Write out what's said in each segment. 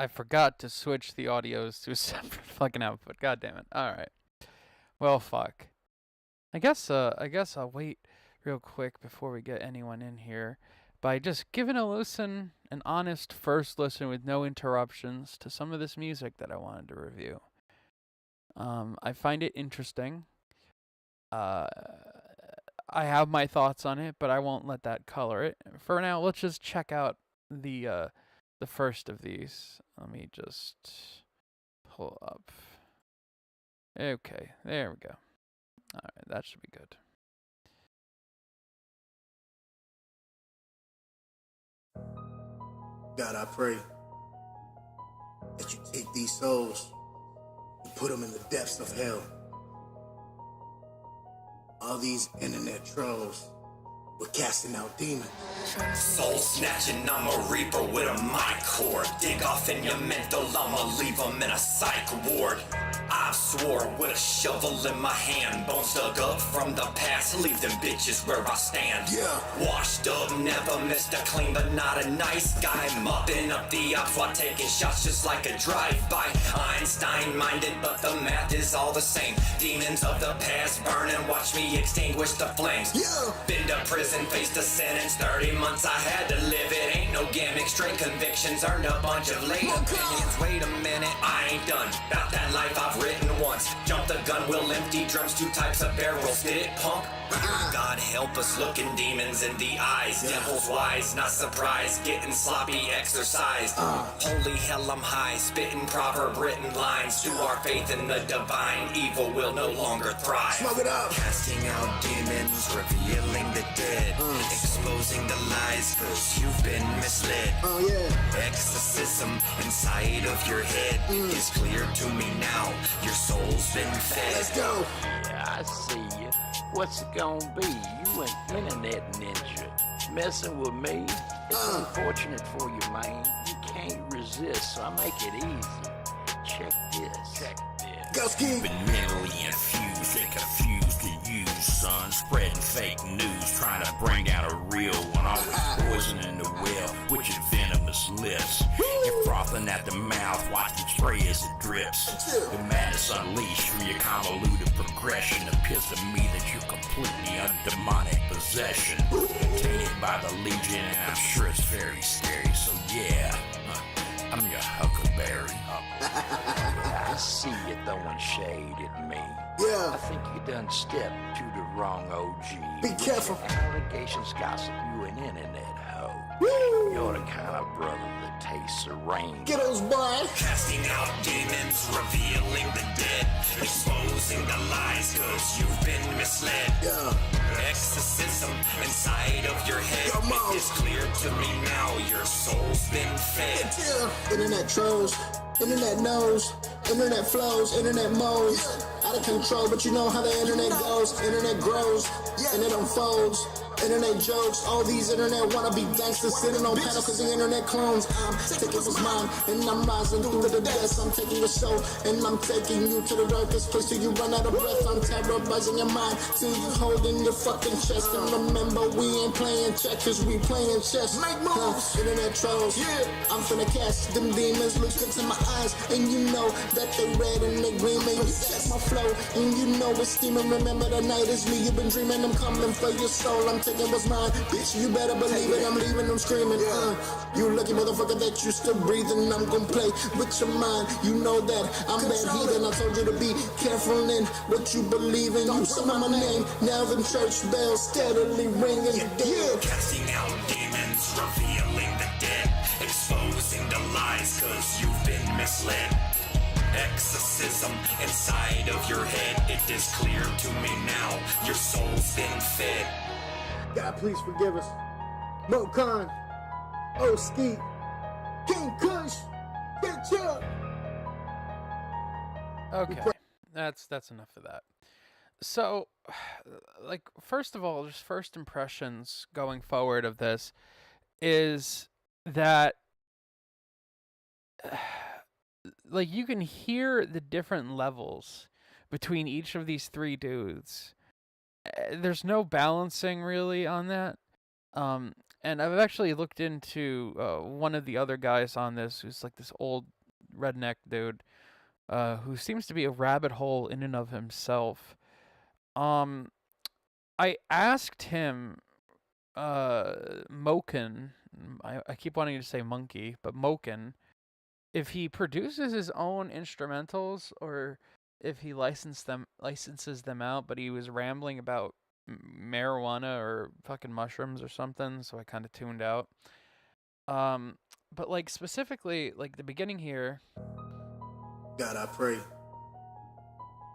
I forgot to switch the audios to a separate fucking output. God damn it. All right. Well, fuck. I guess I'll wait real quick before we get anyone in here by just giving a listen, an honest first listen with no interruptions to some of this music that I wanted to review. I find it interesting. I have my thoughts on it, but I won't let that color it. For now, let's just check out the first of these. Let me just pull up. Okay, there we go. All right, that should be good. God, I pray that you take these souls and put them in the depths of hell. All these internet trolls were casting out demons. Soul snatching, I'm a reaper with a mic cord. Dig off in your mental, I'ma leave them in a psych ward. I've swore with a shovel in my hand, bones dug up from the past, leave them bitches where I stand. Yeah. Washed up, never missed a clean, but not a nice guy. Mopping up the ops while taking shots just like a drive-by. Einstein minded, but the math is all the same. Demons of the past burn and watch me extinguish the flames. Yeah. Been to prison, faced a sentence, 30 months I had to live it. Ain't no gimmick, straight convictions, earned a bunch of late opinions. Wait a minute, I ain't done. About that life I've written once. Jump the gun, will empty drums, 2 types of barrels. Did it pump? God help us looking demons in the eyes. Devil's wise, not surprised. Getting sloppy, exercised. Holy hell, I'm high. Spitting proverb written lines. To our faith in the divine, evil will no longer thrive. Smoke it up. Casting out demons, revealing the dead. Exposing the lies, cause you've been misled. Oh, yeah. Exorcism inside of your head is clear to me now. Your soul's been fed. Let's go. Yeah, I see you. What's it gonna be? You an internet ninja. Messing with me? It's unfortunate for you, man. You can't resist, so I make it easy. Check this. Go ski. Been mentally infused and confused to use, son. Spreading fake news, trying to bring down a real one. Always poisoning the well with your venomous lips. You're frothing at the mouth, watching spray as it drips. The madness unleashed from your convoluted progression appears to me that you're completely under demonic possession. Tainted by the legion, and I'm sure it's very scary. So yeah, I'm your huckleberry. I see you throwing shade at me. Yeah. I think you done stepped to the wrong OG. Be With careful. your allegations gossip, you an internet hoe. Woo. You're the kind of brother that tastes the rain. Get those boy. Casting out demons, revealing the dead. Exposing the lies, cause you've been misled. Yeah. Exorcism inside of your head. Come on. It is clear to me now, your soul's been fed. Yeah. Internet trolls. Internet knows. Internet flows. Internet modes. Out of control, but you know how the internet goes. Internet grows. And it unfolds. Internet jokes, all these internet wannabe gangsters sitting on panel cause the internet clones. I'm taking what's mine, and I'm rising through the depths. I'm taking your soul, and I'm taking you to the darkest place till you run out of breath. I'm terrorizing your mind till you hold in your fucking chest. And remember, we ain't playing checkers, we playing chess. Make moves, internet trolls. I'm finna cast them demons, look into my eyes, and you know that they red and they green. And you catch my flow, and you know it's steaming. Remember the night is me, you've been dreaming. I'm coming for your soul, I'm taking what's mine. Bitch, you better believe it, I'm leaving them screaming. You lucky motherfucker that you still breathing. I'm gon' play with your mind, you know that I'm bad heathen. I told you to be careful in what you believe in. You saw my name, now them church bells steadily ringing. Casting out demons, revealing the dead. Exposing the lies, cause you've been misled. Exorcism inside of your head. It is clear to me now, your soul's been fed. God, please forgive us. Mokon, Skeet, King Kush, Big Chuck. Okay, that's enough of that. So, like, first of all, just first impressions going forward of this is that, like, you can hear the different levels between each of these 3 dudes. There's no balancing really on that. And I've actually looked into one of the other guys on this, who's like this old redneck dude, who seems to be a rabbit hole in and of himself. I asked him, Mokon, I keep wanting to say monkey, but Mokon, if he produces his own instrumentals or if he licenses them out, but he was rambling about marijuana or fucking mushrooms or something, so I kind of tuned out. But like specifically, like the beginning here, God, I pray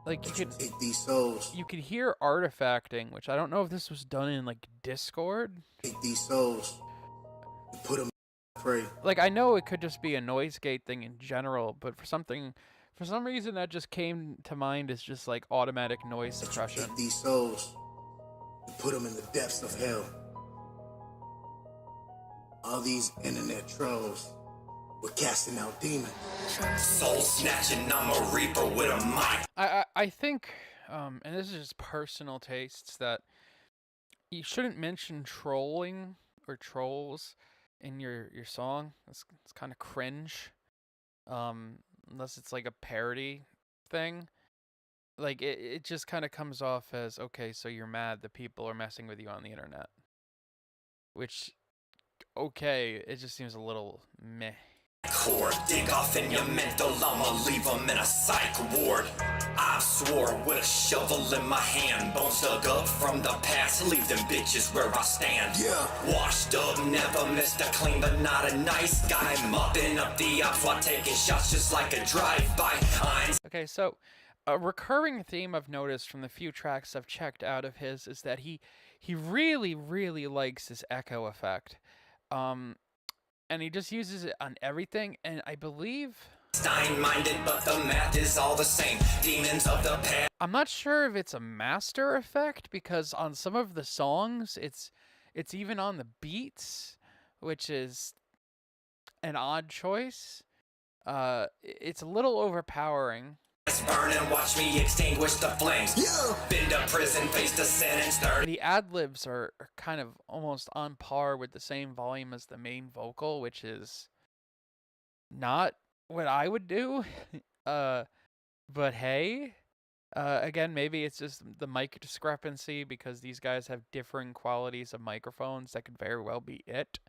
like that you take these souls. you could hear artifacting, which I don't know if this was done in like Discord. Take these souls and put them. Pray. Like I know it could just be a noise gate thing in general, but for some reason that just came to mind as just like automatic noise suppression. Take these souls and put them in the depths of hell. All these internet trolls were casting out demons. Soul snatching, I'm a reaper with a mic. I think, and this is just personal tastes, that you shouldn't mention trolling or trolls in your song. It's kind of cringe, unless it's like a parody thing. Like it just kind of comes off as, okay, so you're mad that people are messing with you on the internet, which, okay, it just seems a little meh. Core, dig off in your mental, I'ma leave them in a psych ward. I've swore with a shovel in my hand, bones dug up from the past, leave them bitches where I stand. Yeah. Washed up, never missed a clean, but not a nice guy. Mopping up the ops while taking shots just like a drive-by. Okay, so a recurring theme I've noticed from the few tracks I've checked out of his is that he really, really likes this echo effect. And he just uses it on everything, and I believe Stein-minded, but the math is all the same. Demons of the past. I'm not sure if it's a master effect, because on some of the songs it's even on the beats, which is an odd choice. It's a little overpowering. Burn and watch me extinguish the flames. Yeah. Been to prison, faced a sentence, 30. The ad-libs are kind of almost on par with the same volume as the main vocal, which is not what I would do. But hey, again, maybe it's just the mic discrepancy, because these guys have differing qualities of microphones. That could very well be it.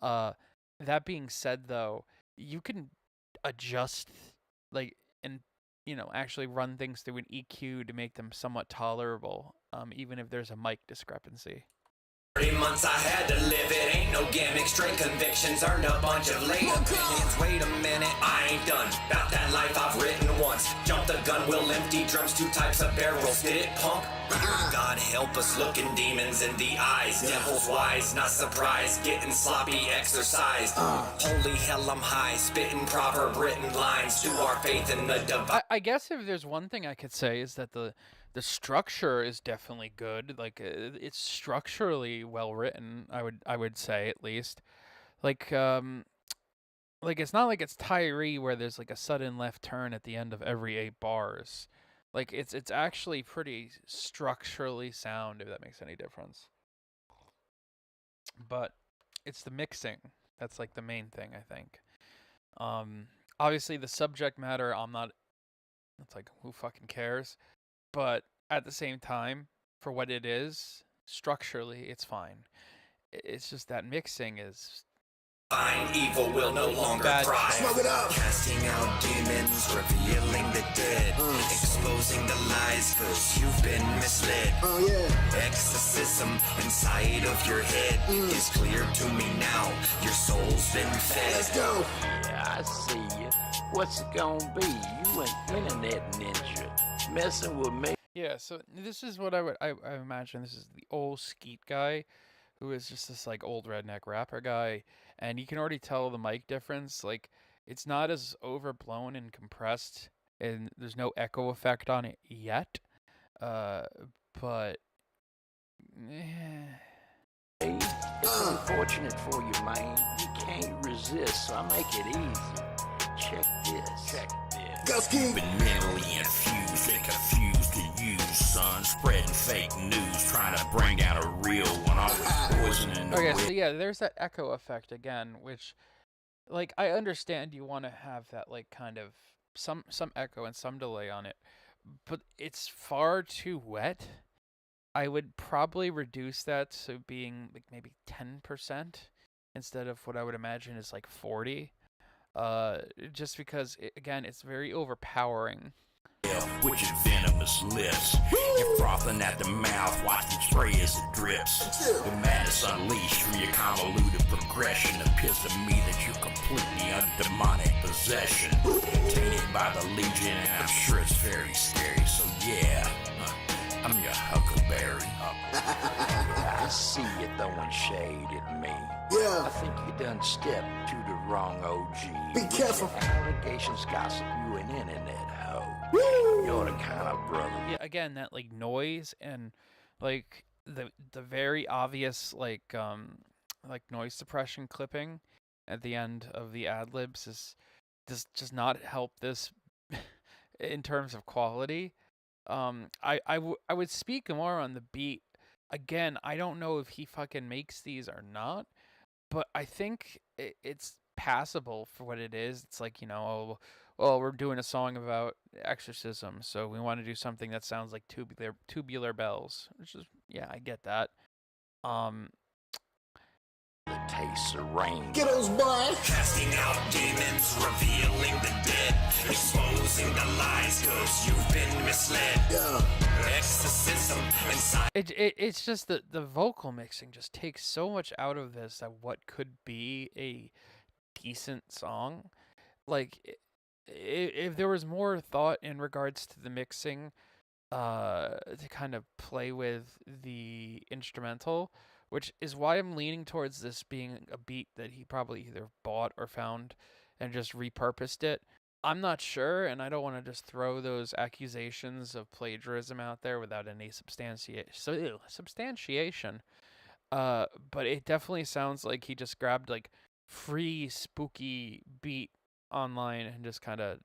That being said, though, you can adjust, like, and actually run things through an EQ to make them somewhat tolerable, even if there's a mic discrepancy. 30 months I had to live it, ain't no gimmick, straight convictions, earned a bunch of late opinions. Wait a minute, I ain't done, about that life I've written once. Jump the gun, will empty drums, 2 types of barrels, did it pump? God help us looking demons in the eyes, devil's wise, not surprised, getting sloppy exercise. Holy hell, I'm high, spitting proverb written lines, to our faith in the divine. I guess if there's one thing I could say is that the structure is definitely good. Like it's structurally well written, I would say, at least. Like it's not like it's Tyree where there's like a sudden left turn at the end of every 8 bars. Like it's actually pretty structurally sound, if that makes any difference. But it's the mixing that's like the main thing, I think. Obviously the subject matter, it's like, who fucking cares? But at the same time, for what it is, structurally, it's fine. It's just that mixing is... Fine, evil will no longer Bad thrive. Smoke it up. Casting out demons, revealing the dead, exposing the lies, cause you've been misled. Oh yeah. Exorcism inside of your head is clear to me now. Your soul's been fed. Let's go. Yeah, I see you. What's it gonna be? You an internet ninja messing with me. Yeah, so this is what I imagine. This is the old Skeet guy, who is just this like old redneck rapper guy, and you can already tell the mic difference. Like it's not as overblown and compressed, and there's no echo effect on it yet. But It's unfortunate for you, man. You can't resist, so I make it easy. Check this. Go ski. Been mentally infused and confused to use, son. Spreading fake news, trying to bring down a real one. Always poisoning the Okay, well. so yeah, there's that echo effect again, which, like, I understand you want to have that, like, kind of some echo and some delay on it, but it's far too wet. I would probably reduce that to being like maybe 10% instead of what I would imagine is like 40. Just because again, it's very overpowering. With your venomous lips and frothing at the mouth, watch it spray as it drips. The madness unleashed from your convoluted progression appears to me that you're completely under demonic possession, tainted by the legion, and I'm sure it's very scary. So yeah, I'm your huckleberry. I see you throwing shade at me. Yeah. I think you done stepped to the wrong OG. Be With careful. your allegations gossip you an internet hoe. You're the kind of brother. Yeah, again, that like noise and like the very obvious like noise suppression clipping at the end of the ad libs does not help this in terms of quality. I would speak more on the beat. Again, I don't know if he fucking makes these or not, but I think it's passable for what it is. It's like, oh, well, we're doing a song about exorcism, so we want to do something that sounds like tubular bells, which is, yeah, I get that. The taste of rain. Get those boy. Casting out demons, revealing the dead, exposing the lies cause you've been misled. Yeah. Exorcism inside. It's just that the vocal mixing just takes so much out of this that what could be a decent song. Like, if there was more thought in regards to the mixing, to kind of play with the instrumental, which is why I'm leaning towards this being a beat that he probably either bought or found and just repurposed it. I'm not sure, and I don't want to just throw those accusations of plagiarism out there without any substantiation. But it definitely sounds like he just grabbed like free spooky beat online and just kind of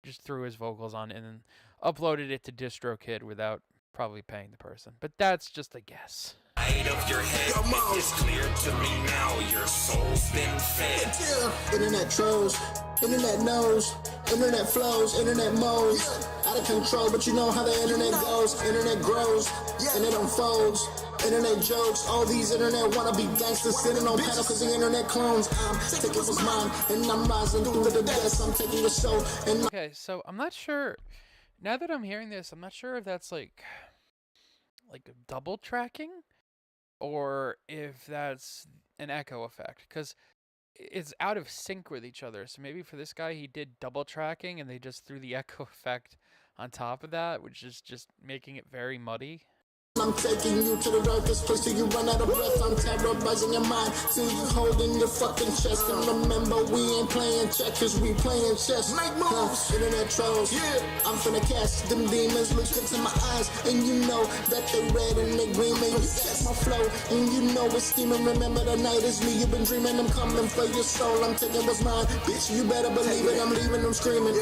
just threw his vocals on and then uploaded it to DistroKid without probably paying the person. But that's just a guess. Of your head, it is clear to me now your soul's been fed. Yeah. Internet trolls, internet knows, internet flows, internet modes. Out of control, but you know how the internet goes. Internet grows, and it unfolds. Internet jokes, all these internet wannabe gangsters sitting on panel cause the internet clones. I'm taking what's mine, and I'm rising through the depths. I'm taking your soul, and Okay, so I'm not sure. Now that I'm hearing this, I'm not sure if that's like double tracking, or if that's an echo effect, because it's out of sync with each other. So maybe for this guy, he did double tracking and they just threw the echo effect on top of that, which is just making it very muddy. I'm taking you to the darkest place till you run out of breath. I'm terrorizing your mind till you holding your fucking chest. And remember, we ain't playing checkers, we playing chess. Make moves, internet trolls. Yeah, I'm finna cast them demons. Look into my eyes, and you know that they red and they green. And you catch my flow, and you know it's steaming. Remember the night is me. You've been dreaming. I'm coming for your soul. I'm taking what's mine, bitch. You better believe it. I'm leaving them screaming.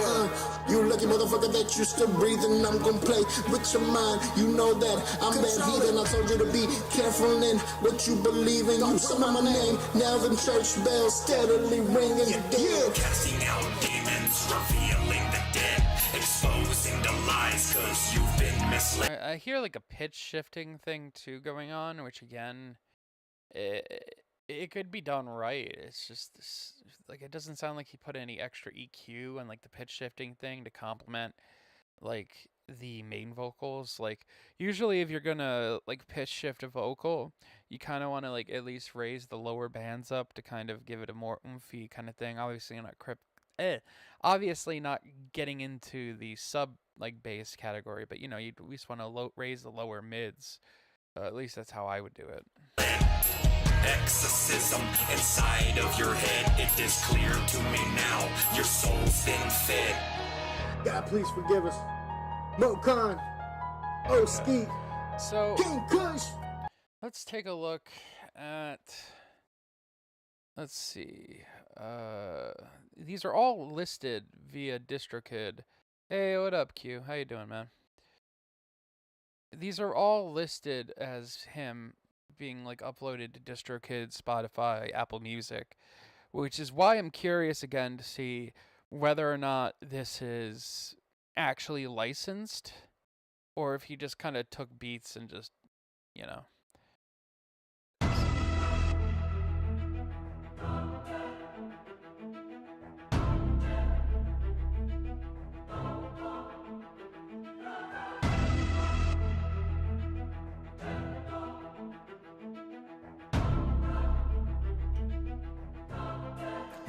You lucky motherfucker that you still breathing. I'm gonna play with your mind. You know that I'm. Heathen, I told you to be careful in what you believe in. You summon my name, now them church bells steadily ringing. Yeah. Casting out demons, revealing the dead, exposing the lies cause you've been misled. I hear like a pitch shifting thing too going on, which again, it could be done right. It's just like it doesn't sound like he put any extra EQ and like the pitch shifting thing to complement like the main vocals. Like usually if you're gonna like pitch shift a vocal, you kind of want to like at least raise the lower bands up to kind of give it a more oomphy kind of thing. Obviously not getting into the sub like bass category, but you know, you at least want to raise the lower mids. At least that's how I would do it. Exorcism inside of your head, it is clear to me now your soul's been fed. God, please forgive us. Mokon, Ski, So King Kush. let's take a look at. Let's see. These are all listed via DistroKid. Hey, what up, Q? How you doing, man? These are all listed as him being like uploaded to DistroKid, Spotify, Apple Music, which is why I'm curious again to see whether or not this is actually licensed or if he just kind of took beats and just, you know.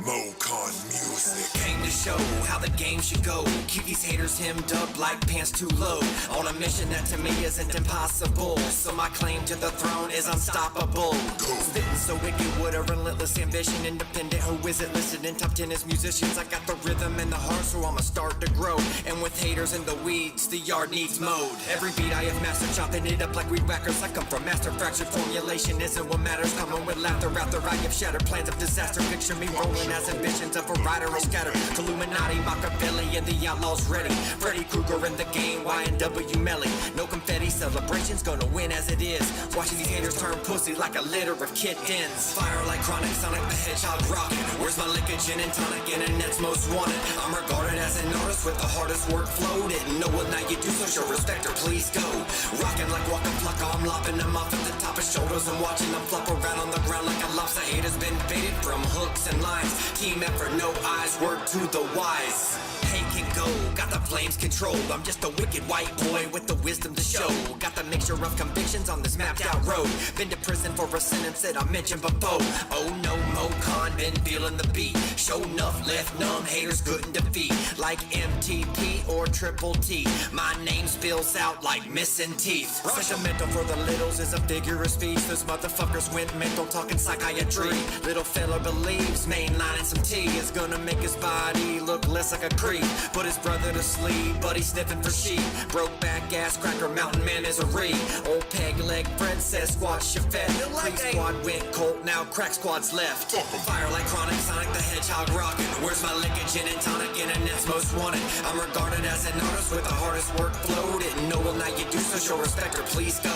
Mokon music came to show how the game should go. Keep these haters hemmed up like pants too low. On a mission that to me isn't impossible. So my claim to the throne is unstoppable. Spitting so wicked with a relentless ambition. Independent, who is it listed in top 10 as musicians? I got the rhythm and the heart, so I'ma start to grow. And with haters in the weeds, the yard needs mowed. Every beat I have mastered, chopping it up like weed whackers. I come from master fractured formulation isn't what matters. Coming with laughter after I have shattered plans of disaster. Picture me rolling as ambitions of a rider are scattered. Illuminati, Machiavelli, and the outlaws ready. Freddy Krueger in the game, Y&W Melly. No confetti celebrations, gonna win as it is. Watching these haters turn pussy like a litter of kittens. Fire like chronic, Sonic the Hedgehog rocking. Where's my liquor, gin and tonic, internet's most wanted. I'm regarded as an artist with the hardest workflow. Didn't know what night you do, so show respect or please go. Rocking like Waka Flocka, I'm lopping them off at the top of shoulders and watching them flop around on the ground like a lobster. Haters been baited from hooks and lines. Team effort, no eyes, word to the wise. Hey can go, got the flames controlled. I'm just a wicked white boy with the wisdom to show. Got the mixture of convictions on this mapped out road. Been to prison for a sentence that I mentioned before. Oh no, Mokon, been feeling the beat. Show enough, left numb, haters couldn't defeat. Like MTP or Triple T, my name spills out like missing teeth. Sentimental for the littles is a figure of speech. Those motherfuckers went mental talking psychiatry. Little fella believes mainlining some tea is gonna make his body look less like a creep. Put his brother to sleep, but he's sniffing for sheep. Broke back ass cracker, mountain man is a reed. Old peg leg friend says squad Chevette. Creek squad went cold, now crack squad's left. Fire like chronic, Sonic the Hedgehog rocking. Where's my liquor, gin and tonic, internet's most wanted. I'm regarded as an artist with the hardest workflow. Didn't know well now you do, so show respect or please go.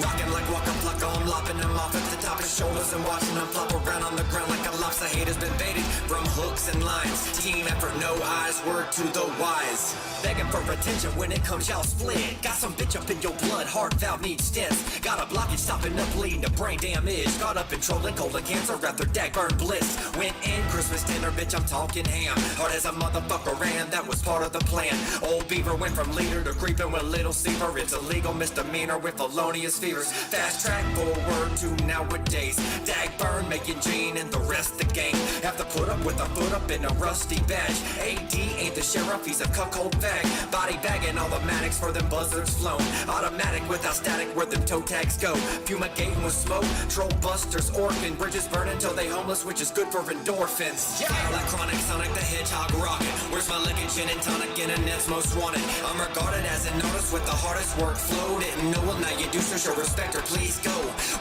Rocking like Waka Flocka, I'm lopping them off at the top of shoulders and watching them flop around on the ground like a lobster. Haters been baited from hooks and lines. Team effort, no eyes, word to the wise. Begging for attention when it comes, y'all split. Got some bitch up in your blood, heart valve needs stents. Got a blockage stopping up, leading to brain damage. Got up and trolling colon cancer after dag burn bliss. Went in Christmas dinner, bitch, I'm talking ham. Hard as a motherfucker ran, that was part of the plan. Old Beaver went from leader to creeping with Little Seaver. It's a legal misdemeanor with felonious fevers. Fast track forward to nowadays. Dag burn, making Gene and the rest the gang have to put up with a foot up in a rusty badge. AD ain't the sheriff, he's a cuckold fag. Body bagging automatics for them buzzards flown. Automatic without static where them toe tags go. Fumigating with smoke, troll busters, orphan. Bridges burn until they homeless, which is good for endorphins. Fire like chronic, Sonic the Hedgehog rocking. Where's my liquor, gin and tonic, internet's most wanted. I'm regarded as an artist with the hardest workflow. Didn't know well now you do, so show respect or please go.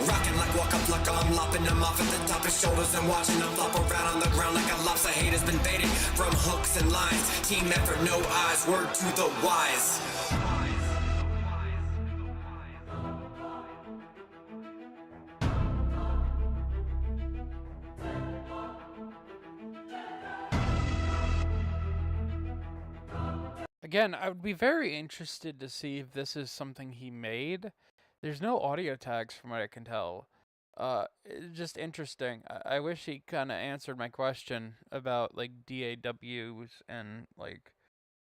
Rocking like Waka Flocka, I'm lopping them off at the top of shoulders and watching them flop around on the ground like a lobster. Haters been baited from hooks and lines. Team effort, no eyes, word to the wise. Again, I would be very interested to see if this is something he made. There's no audio tags from what I can tell. It's just interesting. I wish he kind of answered my question about like DAWs and like,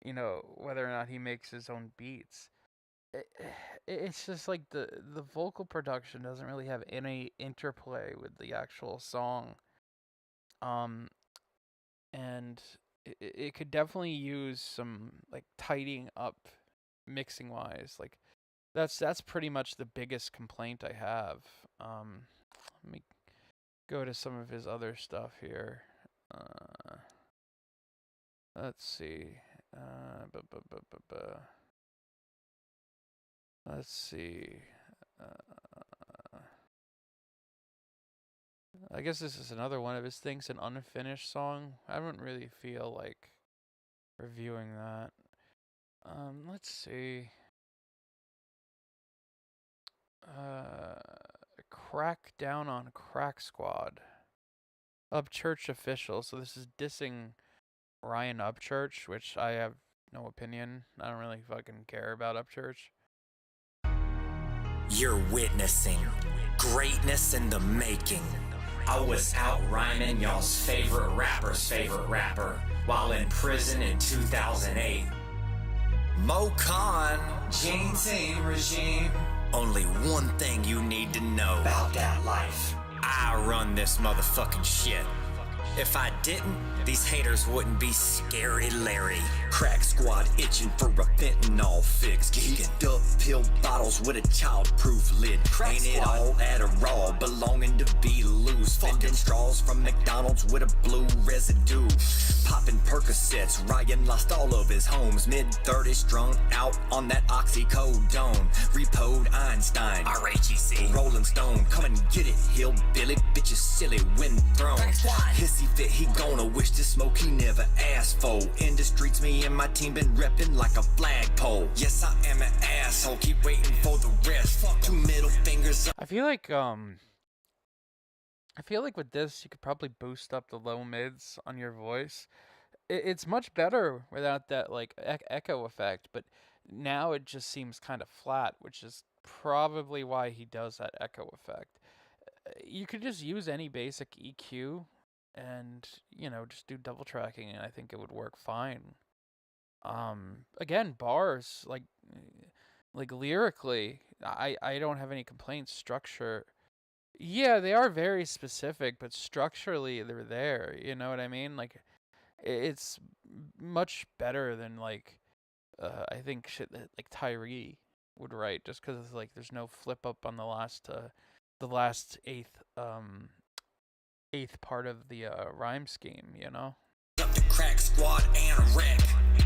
you know, whether or not he makes his own beats. It's just like the vocal production doesn't really have any interplay with the actual song. And it could definitely use some like tidying up mixing wise. Like that's pretty much the biggest complaint I have. Let me go to some of his other stuff here. Let's see. Let's see. I guess this is another one of his things, an unfinished song. I wouldn't really feel like reviewing that. Let's see. crack down on Crack Squad. Upchurch official. So this is dissing Ryan Upchurch, which I have no opinion. I don't really fucking care about Upchurch. You're witnessing greatness in the making. I was out rhyming y'all's favorite rapper's favorite rapper while in prison in 2008. Mokon, Gene Team regime. Only one thing you need to know about that life. I run this motherfucking shit. If I didn't, these haters wouldn't be scary Larry. Crack Squad itching for a fentanyl fix. Geeked up pill bottles with a childproof lid. Ain't it all Adderall belonging to be loose? Fending straws from McDonald's with a blue residue. Popping Percocets, Ryan lost all of his homes. Mid-30s strung out on that oxycodone. Repoed Einstein, RHEC, Rolling Stone. Come and get it, hillbilly, bitches silly when thrown. Hissy fit, he gonna wish to smoke he never asked for. In the streets, me and my team been reppin' like a flagpole. Yes, I am an asshole, keep waiting for the rest. Fuck 2 middle fingers up. I feel like with this, you could probably boost up the low mids on your voice. It's much better without that like echo effect, but now it just seems kind of flat, which is probably why he does that echo effect. You could just use any basic EQ and, you know, just do double tracking and I think it would work fine. Again, bars, like lyrically, I don't have any complaints. Structure, yeah, they are very specific, but structurally they're there. You know what I mean? Like, it's much better than like, I think shit that like Tyree would write, just because like there's no flip up on the last eighth part of the rhyme scheme. You know. Up the Crack Squad and wreck.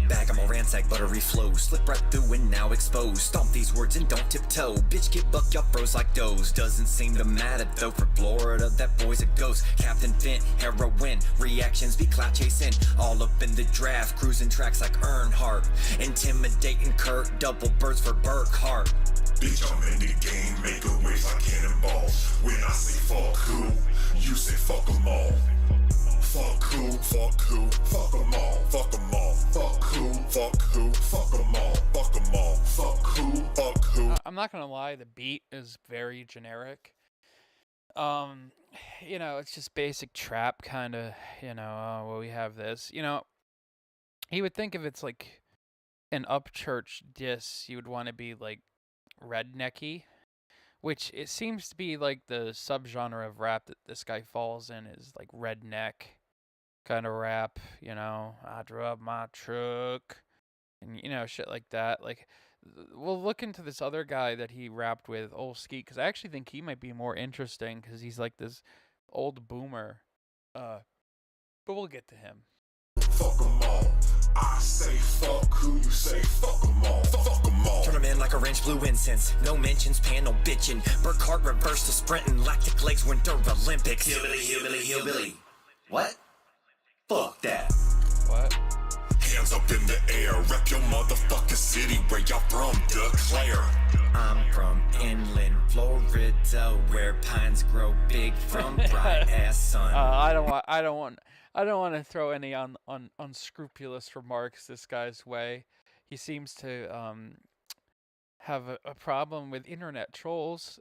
Bag 'em all ransack, buttery flow. Slip right through and now exposed. Stomp these words and don't tiptoe. Bitch, get buck, y'all froze like those. Doesn't seem to matter though. For Florida, that boy's a ghost. Captain Fent, heroin. Reactions be clout chasing. All up in the draft. Cruising tracks like Earnhardt. Intimidating Kurt. Double birds for Burkhart. Bitch, I'm in the game. Making waves like cannonballs. When I say fuck who, you say fuck 'em all. Fuck who, fuck who, fuck 'em all, fuck 'em all, fuck who, fuck who, fuck 'em all, fuck 'em all, fuck who, fuck who. I'm not gonna lie, the beat is very generic. You know, it's just basic trap kind of, you know, well, we have this. You know, you would think if it's like an Upchurch diss, you would want to be like rednecky, which it seems to be like the subgenre of rap that this guy falls in is like redneck kind of rap, you know. I drove my truck and, you know, shit like that. Like, we'll look into this other guy that he rapped with, Old Skeet, because I actually think he might be more interesting because he's like this old boomer. But we'll get to him. Fuck 'em all. I say fuck who, you say fuck 'em all. Fuck 'em all. Turn 'em in like a wrench, blue incense. No mentions, pan, no bitchin'. Burkhart reversed to sprinting. Lactic legs, Winter Olympics. Hillbilly, hillbilly, hillbilly. What? Fuck that. What? Hands up in the air. Rep your motherfucking city. Where y'all from? Declare. I'm from inland Florida, where pines grow big from bright ass sun. I don't want to throw any unscrupulous remarks this guy's way. He seems to have a problem with internet trolls,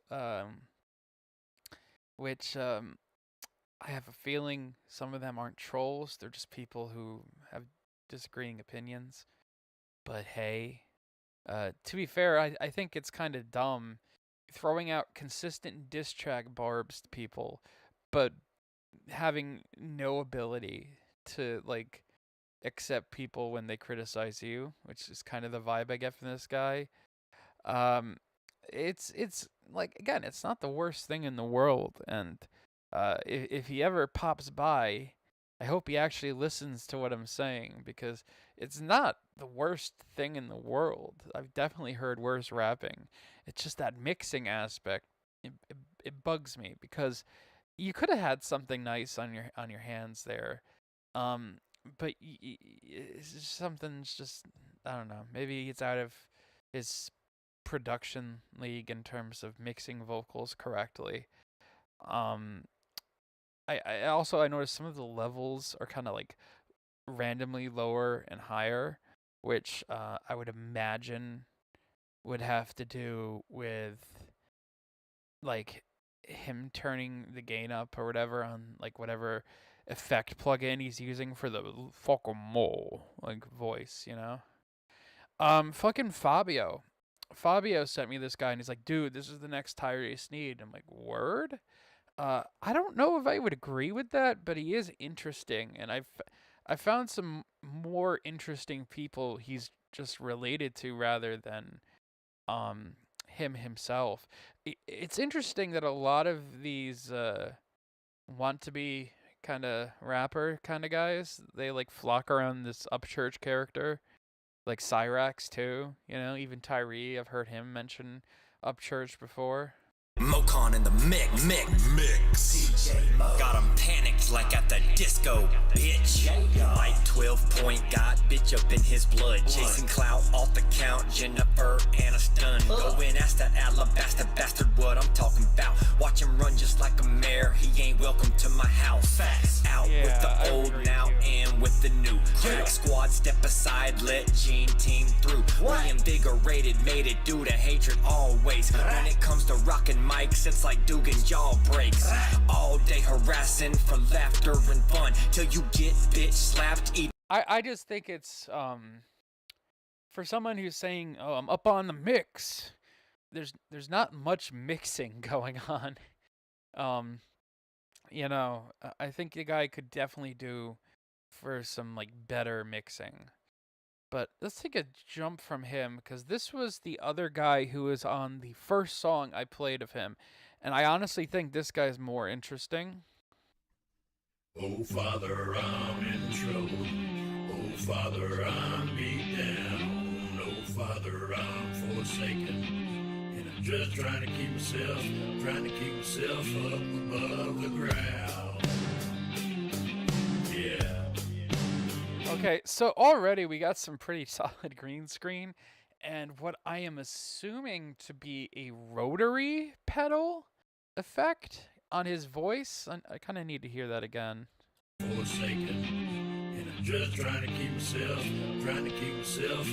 which I have a feeling some of them aren't trolls. They're just people who have disagreeing opinions. But hey, to be fair, I think it's kind of dumb throwing out consistent diss track barbs to people, but having no ability to like accept people when they criticize you, which is kind of the vibe I get from this guy. It's like, again, it's not the worst thing in the world, and if he ever pops by, I hope he actually listens to what I'm saying, because it's not the worst thing in the world. I've definitely heard worse rapping. It's just that mixing aspect. It bugs me, because you could have had something nice on your hands there, but it's just, something's just, I don't know. Maybe it's out of his production league in terms of mixing vocals correctly. I also I noticed some of the levels are kind of like randomly lower and higher, which I would imagine would have to do with like him turning the gain up or whatever on like whatever effect plugin he's using for the fucking mole like voice, you know. Fucking Fabio. Fabio sent me this guy and he's like, dude, this is the next Tyree Sneed. I'm like, word? I don't know if I would agree with that, but he is interesting, and I found some more interesting people he's just related to rather than him himself. It's interesting that a lot of these want to be kind of rapper kind of guys, they like flock around this Upchurch character, like Cyrax too. You know, even Tyree, I've heard him mention Upchurch before. Mokon in the mix. Got 'em panicked like at the disco, bitch. Like 12 point, got bitch up in his blood. Chasing clout off the count, Jennifer Aniston. Go and ask that alabaster bastard what I'm talking about. Watch him run just like a mare, he ain't welcome to my house. Out with the old now and with the new. Crack squad, step aside, let Gene team through. Reinvigorated, made it due to hatred always. When it comes to rockin' mics, it's like Dugan jaw breaks. All day harassing for laughter and fun till you get bitch slapped. I just think it's for someone who's saying, "Oh, I'm up on the mix." There's not much mixing going on. You know, I think the guy could definitely do for some like better mixing. But let's take a jump from him because this was the other guy who was on the first song I played of him. And I honestly think this guy's more interesting. Oh, Father, I'm in trouble. Oh, Father, I'm beat down. Oh, Father, I'm forsaken. And I'm just trying to keep myself up above the ground. Yeah. Okay, so already we got some pretty solid green screen. And what I am assuming to be a rotary pedal effect on his voice. I kind of need to hear that again. Forsaken, and I'm just trying to keep myself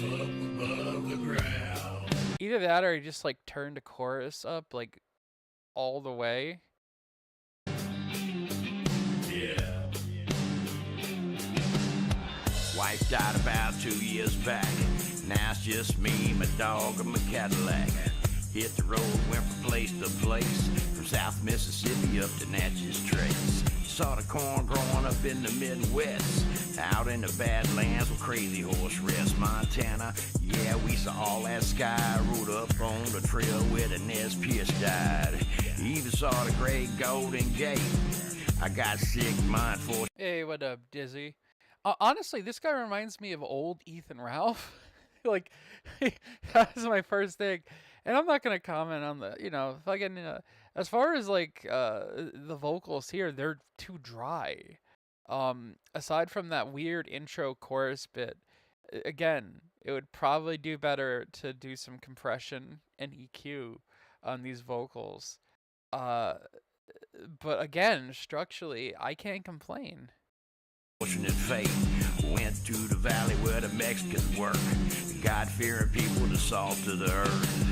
up above the ground. Either that or he just like turned the chorus up like all the way. Yeah. Wife died about 2 years back. Now it's just me, my dog, and my Cadillac. Hit the road, went from place to place, from South Mississippi up to Natchez Trace. Saw the corn growing up in the Midwest, out in the Badlands with Crazy Horse Rest, Montana. Yeah, we saw all that sky, rode up on the trail where the Nez Pierce died. Even saw the Great Golden Gate. I got sick, mind for. Hey, what up, Dizzy? Honestly, this guy reminds me of old Ethan Ralph. Like, that was my first thing. And I'm not going to comment on the, you know, fucking, as far as, like, the vocals here, they're too dry. Aside from that weird intro chorus bit, again, it would probably do better to do some compression and EQ on these vocals. But again, structurally, I can't complain. Fortunate fate, went to the valley where the Mexicans work. God-fearing people, the salt of the earth.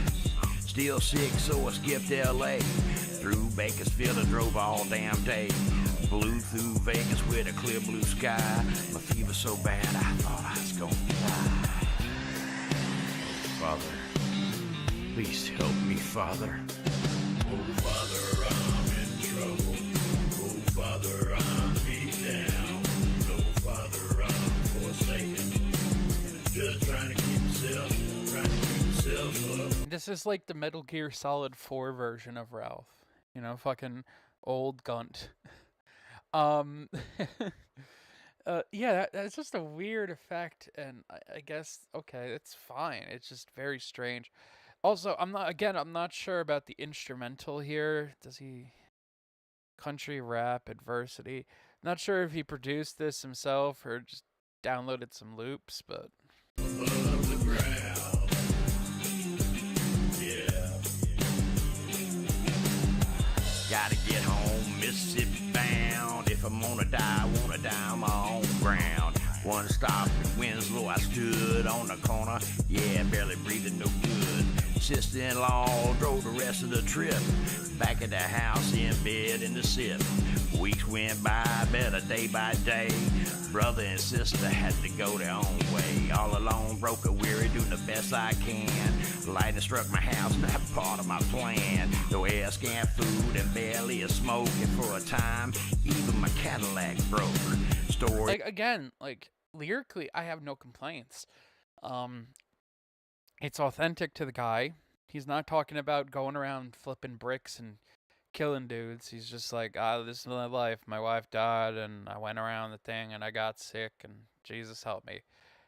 Still sick, so I skipped L.A. Through Bakersfield, I drove all damn day. Blew through Vegas with a clear blue sky. My fever so bad, I thought I was gonna die. Father, please help me, Father. Oh, Father, I'm in trouble. Oh, Father, I'm beat down. Oh, Father, I'm forsaken. And I'm just trying to keep myself up. This is like the Metal Gear Solid 4 version of Ralph. You know, fucking old Gunt. Yeah, that's just a weird effect, and I guess, okay, it's fine. It's just very strange. Also, I'm not sure about the instrumental here. Does he country rap adversity? Not sure if he produced this himself or just downloaded some loops, but Above the ground. Yeah. Gotta get home One stop in Winslow, I stood on the corner, yeah, barely breathing no good. Sister-in-law drove the rest of the trip, back at the house in bed in the sip. Weeks went by, better day by day. Brother and sister had to go their own way. All alone, broke a weary, doing the best I can. Lightning struck my house, not part of my plan. No air, scant food, and barely a smoking for a time. Even my Cadillac broke. Story. Like, again, like, lyrically, I have no complaints. It's authentic to the guy. He's not talking about going around flipping bricks and killing dudes. He's just like, this is my life. My wife died, and I went around the thing, and I got sick, and Jesus help me.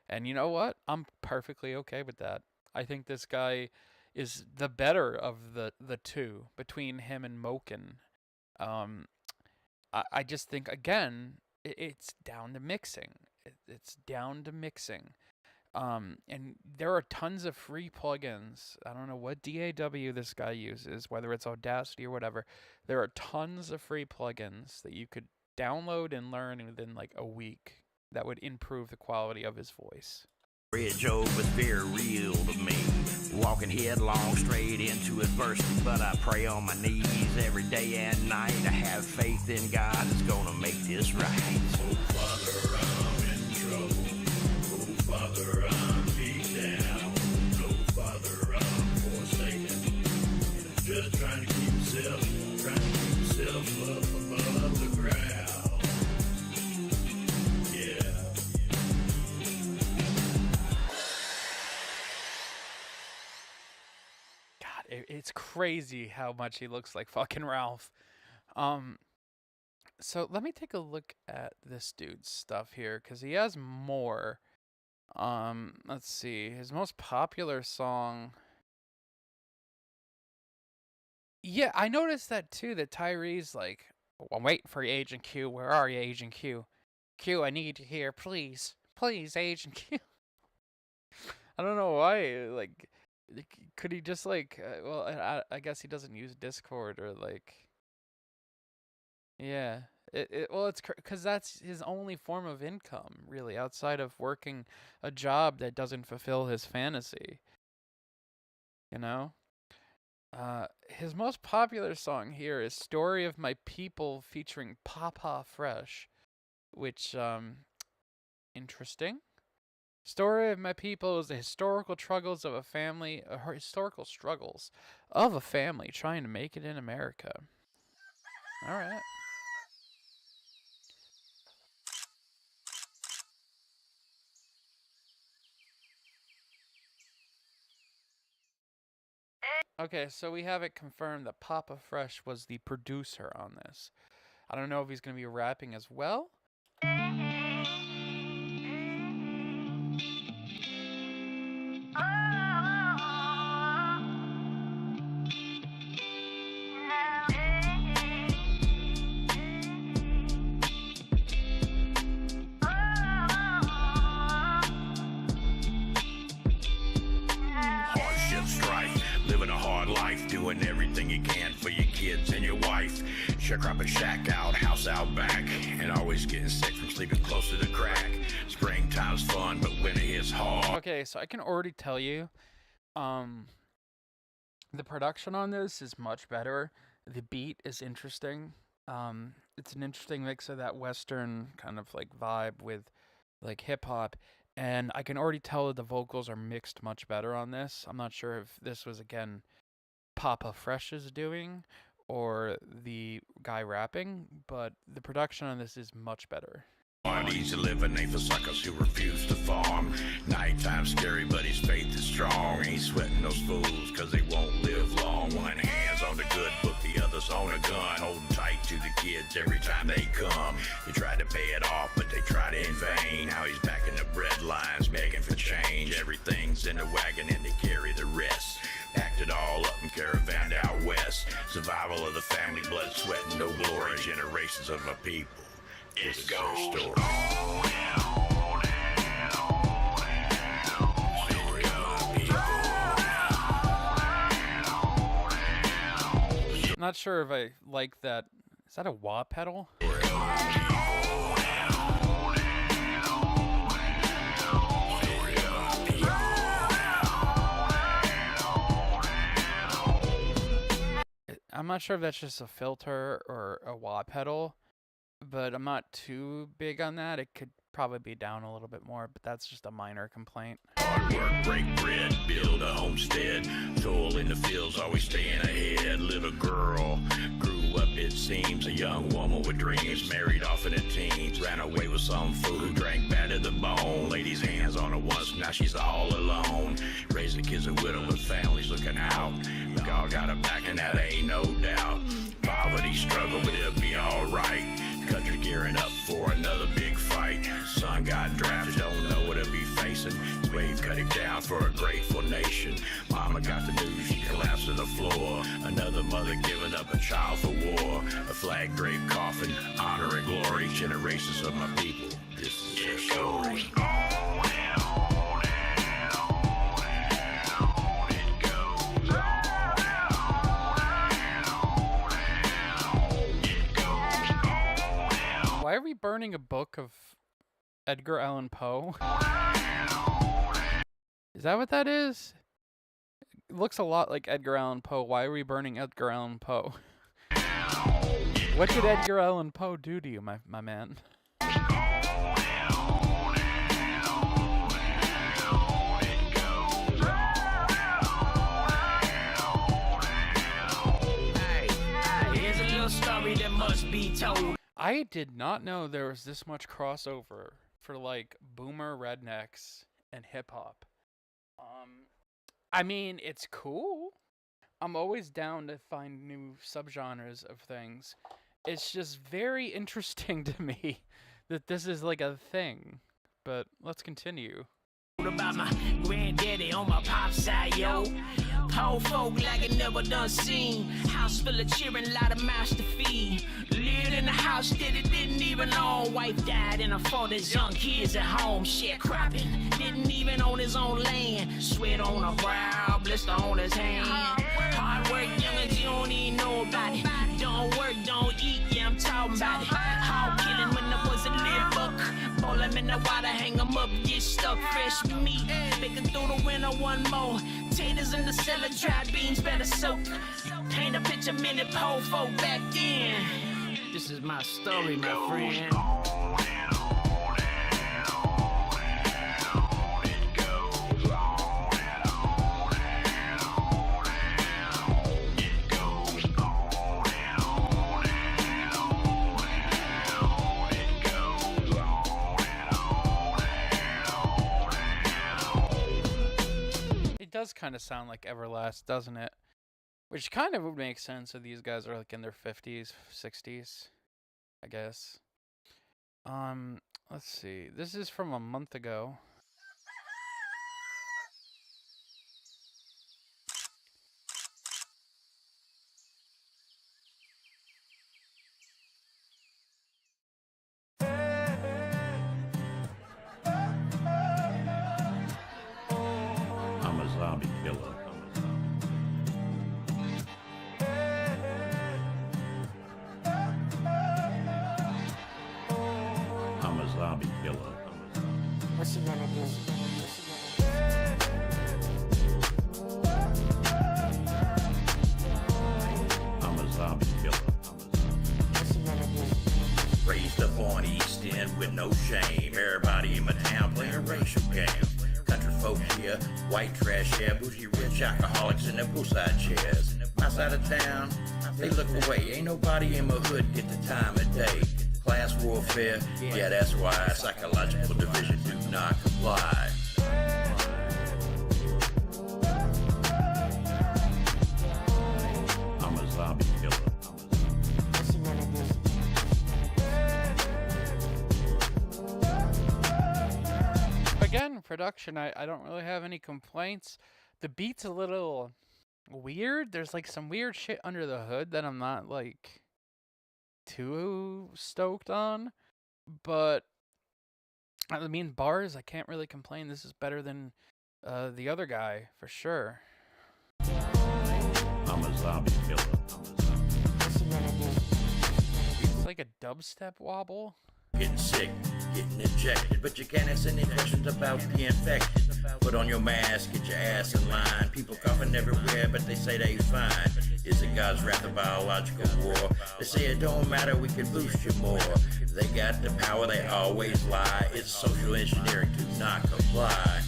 And you know what? I'm perfectly okay with that. I think this guy is the better of the two between him and Mokon. I just think, again, it's down to mixing. It's down to mixing. And there are tons of free plugins. I don't know what DAW this guy uses, whether it's Audacity or whatever. There are tons of free plugins that you could download and learn within like a week that would improve the quality of his voice. Joe was very real to me, walking headlong straight into adversity, but I pray on my knees every day and night. I have faith in God is gonna make this right. Oh, Father, I'm in trouble. Oh, Father, I'm beat down. Oh, Father, I'm forsaken. Just trying to keep myself up above the ground. It's crazy how much he looks like fucking Ralph. So let me take a look at this dude's stuff here, because he has more. Let's see. His most popular song. Yeah, I noticed that too, that Tyree's like, I'm waiting for you, Agent Q. Where are you, Agent Q? Q, I need you here, please. Please, Agent Q. I don't know why, like... Could he just like, well, I guess he doesn't use Discord or like, yeah, well, it's because that's his only form of income, really, outside of working a job that doesn't fulfill his fantasy, you know? His most popular song here is Story of My People featuring Papa Fresh, which, interesting. Story of My People is the historical struggles of a family, trying to make it in America. All right. Okay, so we have it confirmed that Papa Fresh was the producer on this. I don't know if he's going to be rapping as well. Doing everything you can for your kids and your wife. Sharecropping shack out, house out back, and always getting sick from sleeping close to the crack. Springtime's fun, but winter is hard. Okay, so I can already tell you, the production on this is much better. The beat is interesting. It's an interesting mix of that Western kind of like vibe with like hip hop. And I can already tell that the vocals are mixed much better on this. I'm not sure if this was, again, Papa Fresh's doing or the guy rapping, but the production on this is much better. Easy living ain't for suckers who refuse to farm. Nighttime scary, but his faith is strong. Ain't sweating those fools, cause they won't live long. One hand's on the good book, the other's on a gun. Holding tight to the kids every time they come. They try to pay it off, but they tried it in vain. Now he's back in the bread lines, begging for change. Everything's in the wagon and they carry the rest. Packed it all up and caravaned out west. Survival of the family, blood, sweat, and no glory. Generations of my people. It's a ghost story. Not sure if I like that. Is that a wah pedal? I'm not sure if that's just a filter or a wah pedal, but I'm not too big on that. It could probably be down a little bit more, but that's just a minor complaint. Hard work, break bread, build a homestead. Toil in the fields, always staying ahead. Little girl grew up, it seems, a young woman with dreams. Married off in her teens, ran away with some fool who drank bad to the bone. Laid his hands on her once, now she's all alone. Raising kids a widow with families looking out. God got her back and that ain't no doubt. Poverty struggle, but it'll be alright. Country gearing up for another big fight. Son got drafted, don't know what he'll be facing. Wave cut him down for a grateful nation. Mama got the news, she collapsed to the floor. Another mother giving up a child for war. A flag draped coffin, honor and glory. Generations of my people, this is their story. Why are we burning a book of Edgar Allan Poe? Is that what that is? It looks a lot like Edgar Allan Poe. Why are we burning Edgar Allan Poe? What did Edgar Allan Poe do to you, my man? Here's a little story that must be told. I did not know there was this much crossover for like boomer rednecks and hip hop. I mean, it's cool. I'm always down to find new subgenres of things. It's just very interesting to me that this is like a thing. But let's continue. About my granddaddy on my pop side, yo. Poor folk like it never done seen. House full of cheering, lot of mouths to feed. Lived in a house that it didn't even own. Wife died in her 40s, young kids at home, sharecropping. Didn't even own his own land. Sweat on her brow, blister on his hand. Hard work, youngins, you don't even know about it. Don't work, don't eat, yeah, I'm talking about it. Hog killing when there was a little buck. Bowl him in the water, hang him up, get stuck. Fresh meat, bacon through the winter, one more. Taters in the cellar, dry beans better soak. Paint a picture, minute, pole folk back then. This is my story, my friend. It does kind of sound like Everlast, doesn't it? Which kind of would make sense if these guys are like in their 50s, 60s, I guess. Let's see. This is from a month ago. I'm a zombie killer. I'm a zombie killer. What's you gonna do? I'm a zombie killer. What's you gonna do? Raised up on East End with no shame. Everybody in my town playing a racial game. Country folk here, white trash here, bougie rich alcoholics in their poolside chairs. My side of town, they look away. Ain't nobody in my hood get the time of day. Class warfare, yeah, that's why psychological division do not comply. I'm a zombie killer. What's you gonna do? Again, production, I don't really have any complaints. The beat's a little weird. There's like some weird shit under the hood that I'm not like too stoked on. But I mean, bars, I can't really complain. This is better than the other guy for sure. I'm a zombie killer. What's you gonna do? It's like a dubstep wobble. Getting sick, getting injected, but you can't ask any questions about the infection. Put on your mask, get your ass in line. People coughing everywhere, but they say they fine. Is it God's wrath of biological war? They say it don't matter, we can boost you more. They got the power, they always lie. It's social engineering to not comply.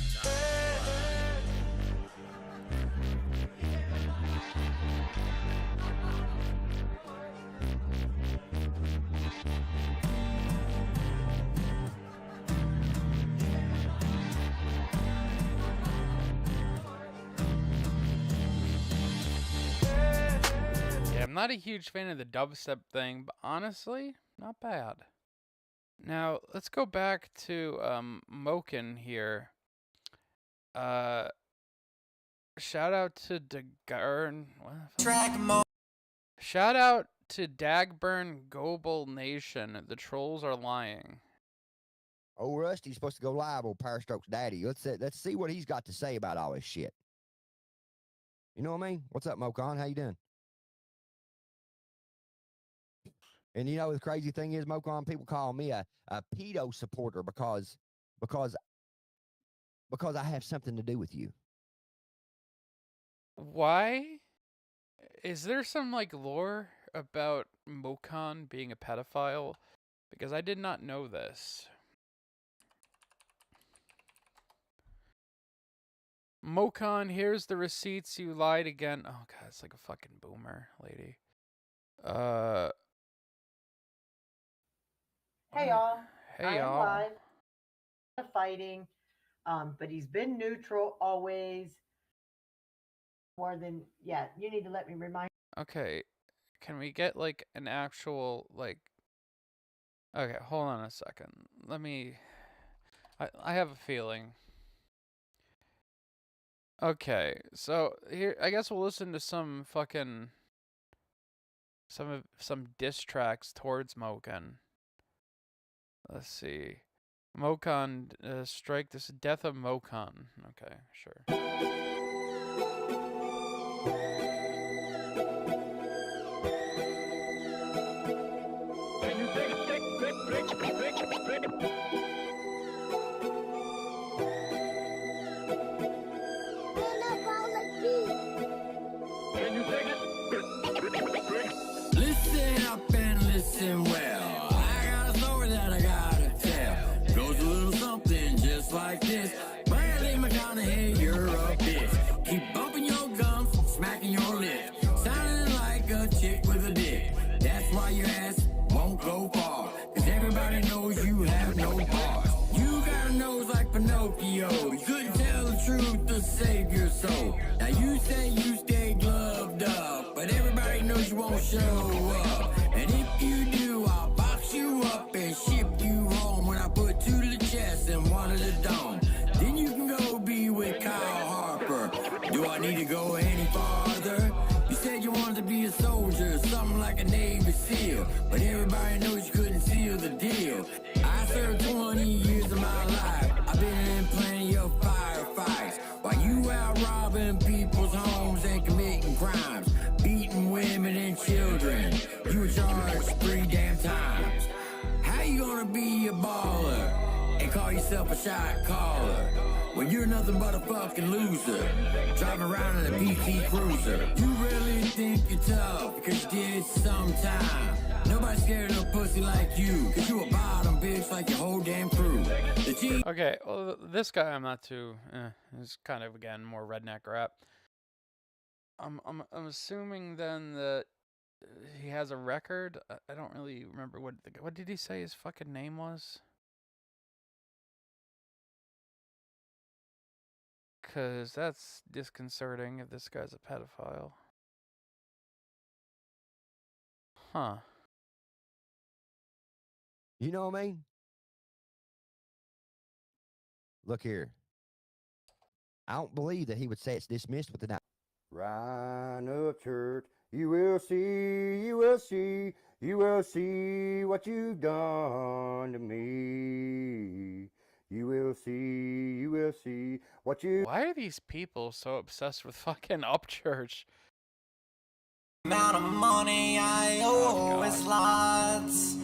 I'm not a huge fan of the dubstep thing, but honestly, not bad. Now, let's go back to Mokon here. Shout out to Dagburn. Shout out to Dagburn Global Nation. The trolls are lying. Old Rusty's supposed to go live on Powerstroke's daddy. Let's see what he's got to say about all this shit. You know what I mean? What's up, Mokon? How you doing? And you know the crazy thing is, Mokon, people call me a pedo supporter because I have something to do with you. Why? Is there some like lore about Mokon being a pedophile? Because I did not know this. Mokon, here's the receipts. You lied again. Oh god, it's like a fucking boomer lady. Hey y'all. Hey I'm y'all. live. Fighting, but he's been neutral always. More than you need to let me remind. Okay, can we get like an actual like? Okay, hold on a second. Let me. I have a feeling. Okay, so here I guess we'll listen to some fucking some diss tracks towards Mokon. Let's see. Mokon, strike this death of Mokon. Okay, sure. Listen up and listen well. I got a story that I gotta tell. Goes a little something just like this. Bradley McConaughey, you're a bitch. Keep bumping your gums, smacking your lips, sounding like a chick with a dick. That's why your ass won't go far, cause everybody knows you have no bars. You got a nose like Pinocchio. You couldn't tell the truth to save your soul. Now you say you stay gloved up, but everybody knows you won't show up. And if you do, I'll box you up and ship you home when I put two to the chest and one to the dome. Then you can go be with Kyle Harper. Do I need to go any farther? You said you wanted to be a soldier, something like a Navy SEAL, but everybody knows you couldn't seal the deal. I served 20 years of my life. I've been in plenty of firefights, while you out robbing people's homes and committing crimes, beating women and children. You were charged 3 damn times. How you gonna be a baller and call yourself a shot caller when you're nothing but a fucking loser, driving around in a PT Cruiser? You really think you're tough because you did it sometime. Nobody's scared of no pussy like you, cause you a bottom bitch like your whole damn crew. Okay, well this guy I'm not too. He's kind of again more redneck rap. I'm assuming then that he has a record. I don't really remember what did he say his fucking name was? Cause that's disconcerting if this guy's a pedophile. Huh. You know what I mean? Look here. I don't believe that he would say it's dismissed with the Rhine of church. You will see, you will see, you will see what you've done to me. You will see what you... Why are these people so obsessed with fucking Upchurch? Amount of money I owe is lots.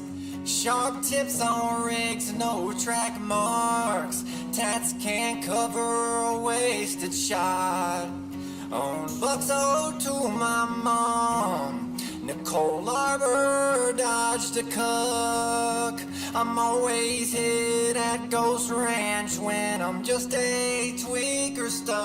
Sharp tips on rigs, no track marks. Tats can't cover a wasted shot. Bucks owed to my mom. Nicole Arbor dodged a cuck. I'm always hit at Ghost Ranch when I'm just a tweaker stuck.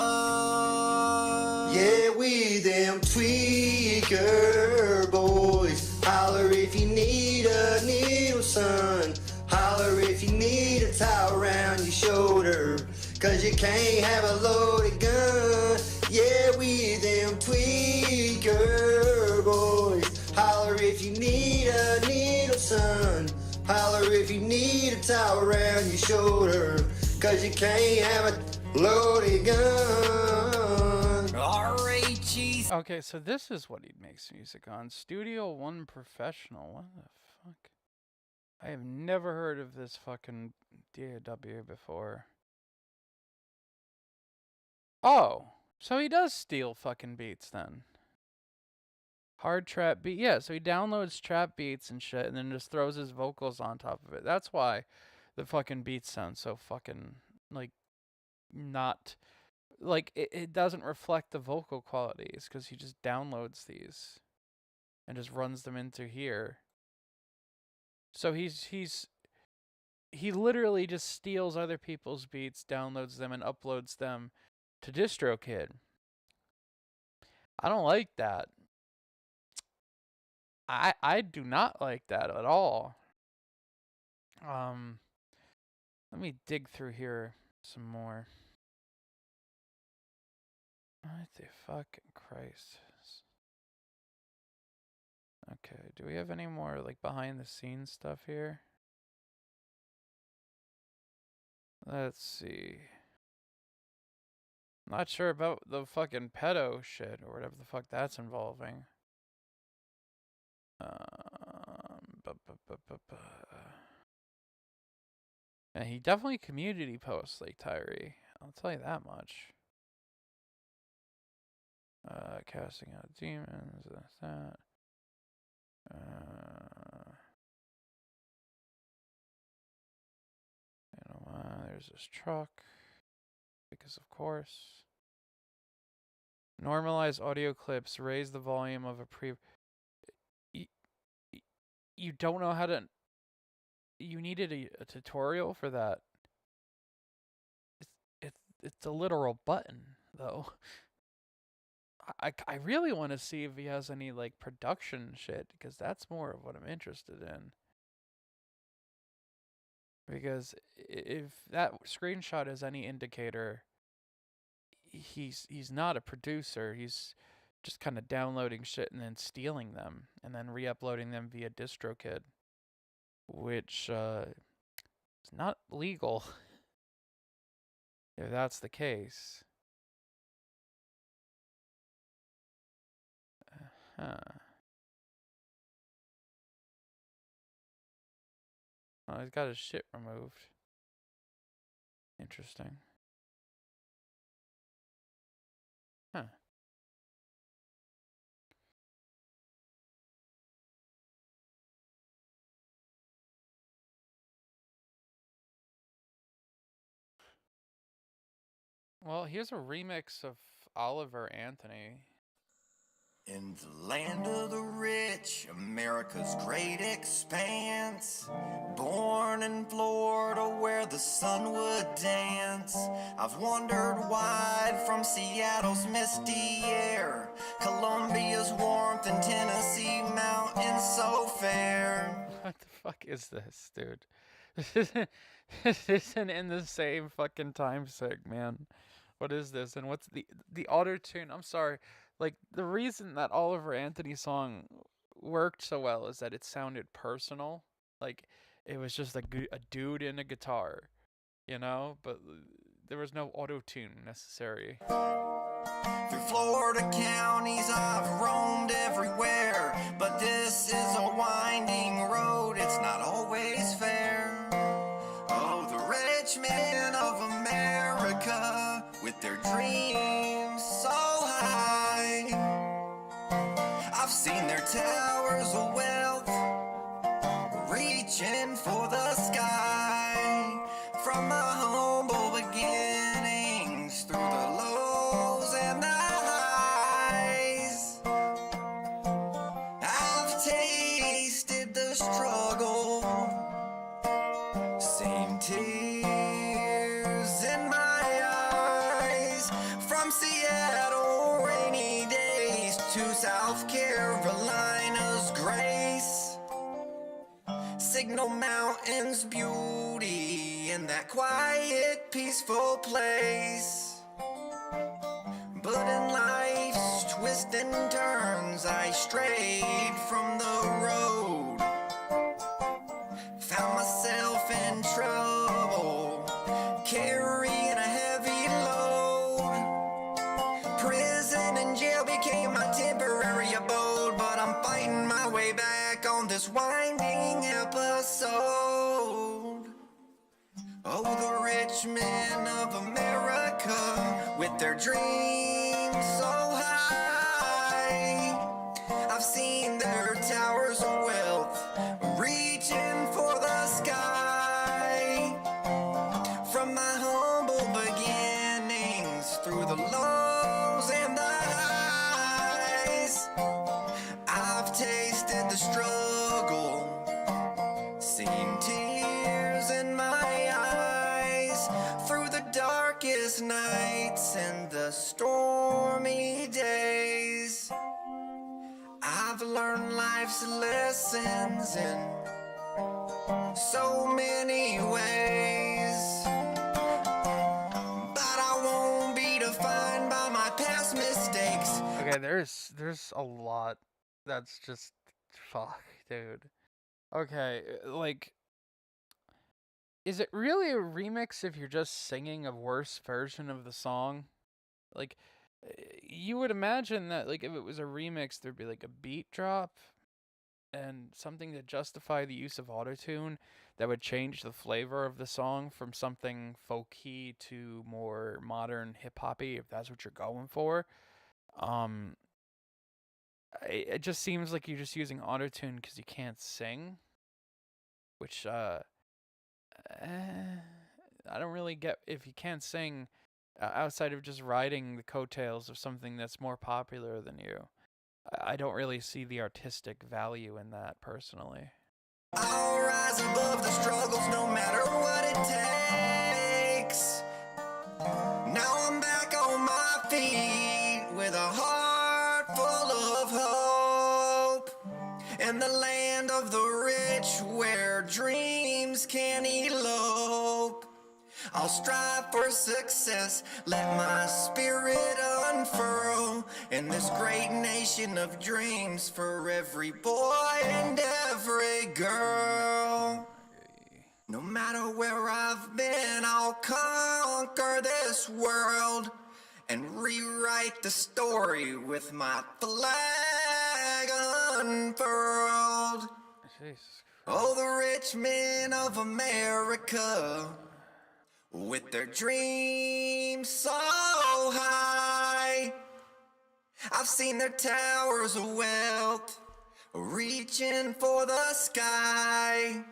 Yeah, we them tweaker boys. Holler if you need a needle, son. Holler if you need a towel around your shoulder. Cause you can't have a loaded gun. Yeah, we them tweaker boys. Holler if you need a needle, son. Holler if you need a towel around your shoulder. Cause you can't have a loaded gun. R-H-E. Okay, so this is what he makes music on. Studio One Professional. What the fuck? I have never heard of this fucking DAW before. Oh, so he does steal fucking beats then. Hard trap beat. Yeah, so he downloads trap beats and shit and then just throws his vocals on top of it. That's why the fucking beats sound so fucking, like, not... Like, it doesn't reflect the vocal qualities because he just downloads these and just runs them into here. So he literally just steals other people's beats, downloads them, and uploads them to DistroKid. I don't like that. I do not like that at all. Let me dig through here some more. What the fucking Christ? Okay, do we have any more like behind the scenes stuff here? Let's see. Not sure about the fucking pedo shit or whatever the fuck that's involving. And he definitely community posts like Tyree. I'll tell you that much. Casting out demons, that's that. You know, there's this truck. Because of course. Normalize audio clips, raise the volume of a you don't know how to... You needed a tutorial for that. It's a literal button, though. I really want to see if he has any, like, production shit, because that's more of what I'm interested in. Because if that screenshot is any indicator, he's not a producer. He's just kind of downloading shit and then stealing them and then re-uploading them via DistroKid, which is not legal if that's the case. Oh, he's got his shit removed. Interesting. Huh. Well, here's a remix of Oliver Anthony. In the land of the rich, America's great expanse. Born in Florida where the sun would dance. I've wandered wide from Seattle's misty air, Columbia's warmth and Tennessee mountains so fair. What the fuck is this, dude? This isn't in the same fucking time sig, man. What is this? And what's the auto-tune? I'm sorry. Like, the reason that Oliver Anthony song worked so well is that it sounded personal. Like, it was just a dude in a guitar, you know? But there was no auto-tune necessary. Through Florida counties I've roamed everywhere, but this is a winding road, it's not always fair. Oh, the rich men of America, with their dreams so high, I've seen their towers of wealth reaching for the sky. From my humble beginnings, through the lows and the highs, Carolina's grace. Signal Mountain's beauty in that quiet, peaceful place. But in life's twists and turns, I strayed from the road. Found myself in trouble, carrying a heavy load. Prison and jail became my temporary abode, but I'm fighting my way back on this winding episode. Oh, the rich men of America, with their dreams so high. I've seen their towers of wealth reaching for the sky. From my humble beginnings, through the lows and the highs, I've tasted the struggle, seen tears in my eyes, through the darkest nights and the stormy days. I've learned life's lessons in so many ways, but I won't be defined by my past mistakes. Okay, there's a lot that's just fuck, dude. Okay, like, is it really a remix if you're just singing a worse version of the song? Like, you would imagine that, like, if it was a remix, there'd be like a beat drop and something to justify the use of autotune that would change the flavor of the song from something folky to more modern hip hoppy, if that's what you're going for. It just seems like you're just using autotune because you can't sing, which I don't really get. If you can't sing outside of just riding the coattails of something that's more popular than you, I don't really see the artistic value in that personally. I'll rise above the struggles no matter what it takes. Now I'm back on my feet with a heart full of hope. In the land of the rich where dreams can elope, I'll strive for success, let my spirit unfurl in this great nation of dreams for every boy and every girl. No matter where I've been, I'll conquer this world and rewrite the story with my flag unfurled. Jesus Christ. Oh, the rich men of America, with their dreams so high, I've seen their towers of wealth reaching for the sky.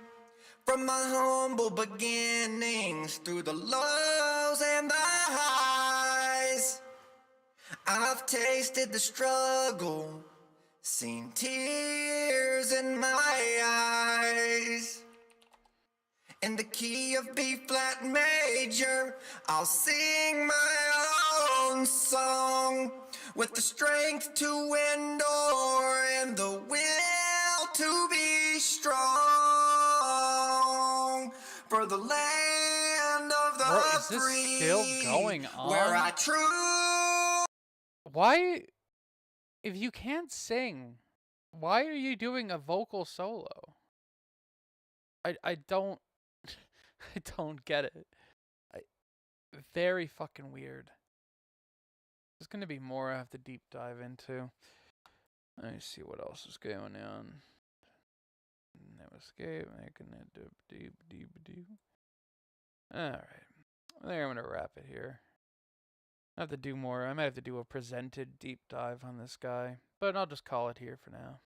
From my humble beginnings, through the lows and the highs, I've tasted the struggle, seen tears in my eyes. In the key of B flat major, I'll sing my own song, with the strength to endure and the will to be strong, for the land of the Bro, is this free, still going on? where I true. Why, if you can't sing, why are you doing a vocal solo? I don't I don't get it. Very fucking weird. There's gonna be more I have to deep dive into. Let me see what else is going on. No escape, making it deep. Alright. I think I'm gonna wrap it here. I have to do more. I might have to do a presented deep dive on this guy, but I'll just call it here for now.